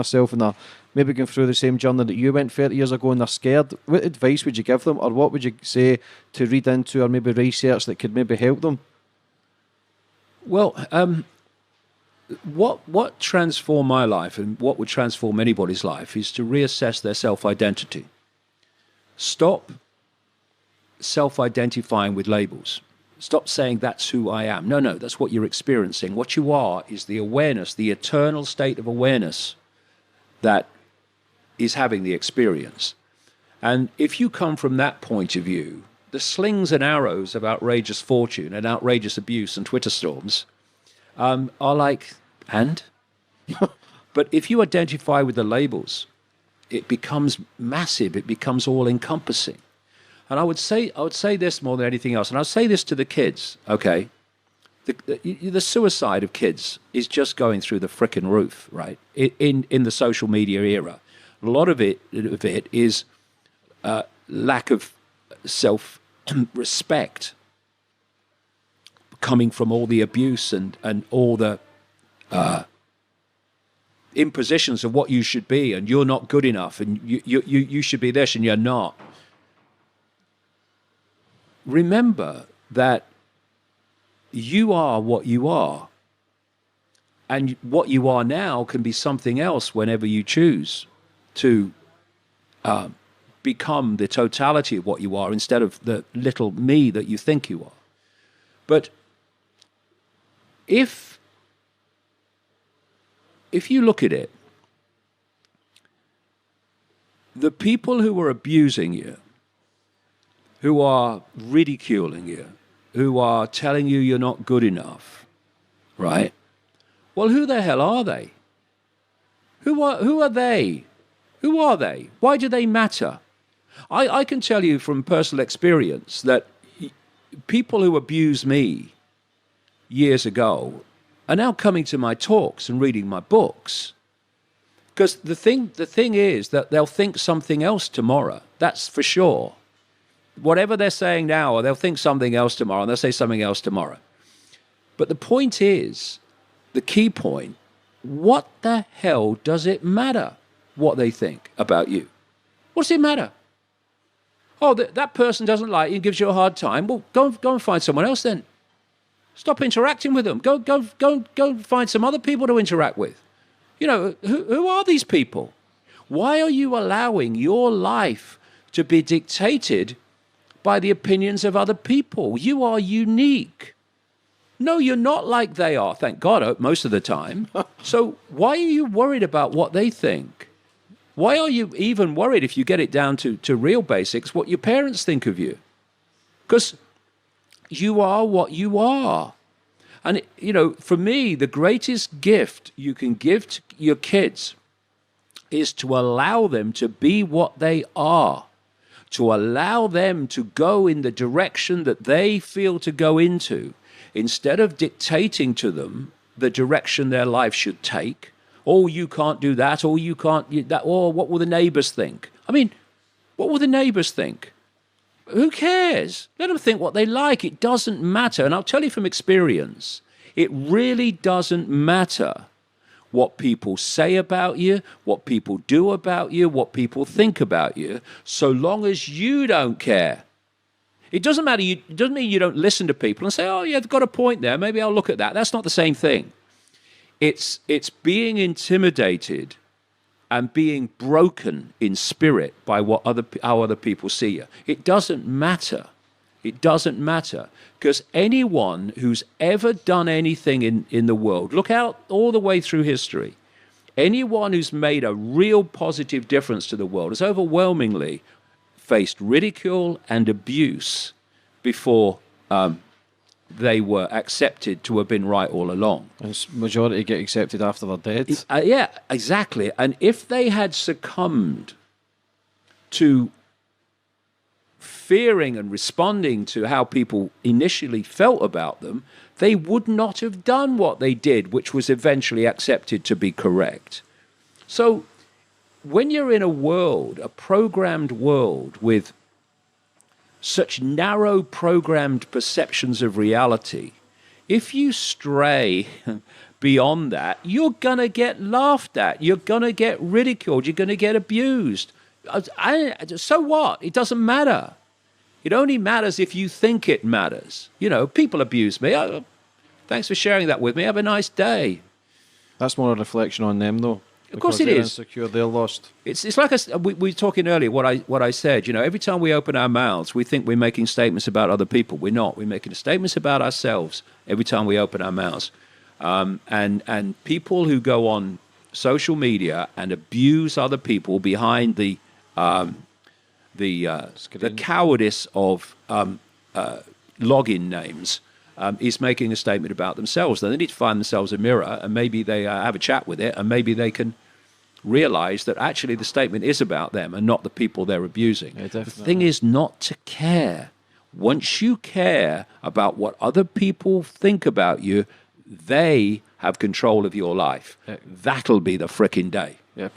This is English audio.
myself and they're maybe going through the same journey that you went 30 years ago and they're scared, what advice would you give them, or what would you say to read into or maybe research that could maybe help them? Well, what transformed my life and what would transform anybody's life is to reassess their self-identity. Stop self-identifying with labels. Stop saying that's who I am. No, that's what you're experiencing. What you are is the awareness, the eternal state of awareness that is having the experience. And if you come from that point of view, the slings and arrows of outrageous fortune and outrageous abuse and Twitter storms are like, and? But if you identify with the labels, it becomes massive, it becomes all-encompassing. And I would say this more than anything else, and I'll say this to the kids, okay? The suicide of kids is just going through the frickin' roof, right? In the social media era. A lot of it is lack of self-respect coming from all the abuse and all the impositions of what you should be, and you're not good enough, and you should be this and you're not. Remember that you are what you are, and what you are now can be something else whenever you choose to become the totality of what you are instead of the little me that you think you are. But if you look at it, the people who are abusing you, who are ridiculing you, who are telling you you're not good enough, right? Well, who the hell are they? Who are they? Who are they? Why do they matter? I can tell you from personal experience that people who abused me years ago are now coming to my talks and reading my books. Because the thing is that they'll think something else tomorrow. That's for sure. Whatever they're saying now, they'll think something else tomorrow, and they'll say something else tomorrow. But the point is, the key point, what the hell does it matter what they think about you? What does it matter? Oh, that person doesn't like you and gives you a hard time. Well, go and find someone else then. Stop interacting with them. Go find some other people to interact with. You know, who are these people? Why are you allowing your life to be dictated by the opinions of other people? You are unique. No, you're not like they are, thank God, most of the time. So why are you worried about what they think? Why are you even worried, if you get it down to real basics, what your parents think of you? Because you are what you are. And, you know, for me, the greatest gift you can give to your kids is to allow them to be what they are, to allow them to go in the direction that they feel to go into, instead of dictating to them the direction their life should take. Oh, you can't do that, or you can't that, or what will the neighbors think? I mean, what will the neighbors think? Who cares? Let them think what they like. It doesn't matter. And I'll tell you from experience, it really doesn't matter what people say about you, what people do about you, what people think about you, so long as you don't care. It doesn't matter. It doesn't mean you don't listen to people and say, oh, yeah, they've got a point there. Maybe I'll look at that. That's not the same thing. It's being intimidated and being broken in spirit by how other people see you. It doesn't matter. It doesn't matter. Because anyone who's ever done anything in the world, look out all the way through history, anyone who's made a real positive difference to the world has overwhelmingly faced ridicule and abuse before they were accepted to have been right all along. And majority get accepted after they're dead. Yeah, exactly. And if they had succumbed to fearing and responding to how people initially felt about them, they would not have done what they did, which was eventually accepted to be correct. So when you're in a world, a programmed world with such narrow programmed perceptions of reality, if you stray beyond that, you're going to get laughed at. You're going to get ridiculed. You're going to get abused. So what? It doesn't matter. It only matters if you think it matters. You know, people abuse me. Thanks for sharing that with me. Have a nice day. That's more a reflection on them, though. Of course it they're is. Insecure, they're lost. It's like we were talking earlier. What I said. You know, every time we open our mouths, we think we're making statements about other people. We're not. We're making statements about ourselves every time we open our mouths. And people who go on social media and abuse other people behind the cowardice of login names is making a statement about themselves. Then they need to find themselves a mirror, and maybe they have a chat with it, and maybe they can realize that actually the statement is about them and not the people they're abusing. Yeah, the thing is not to care. Once you care about what other people think about you, they have control of your life. That'll be the frickin' day. Yeah,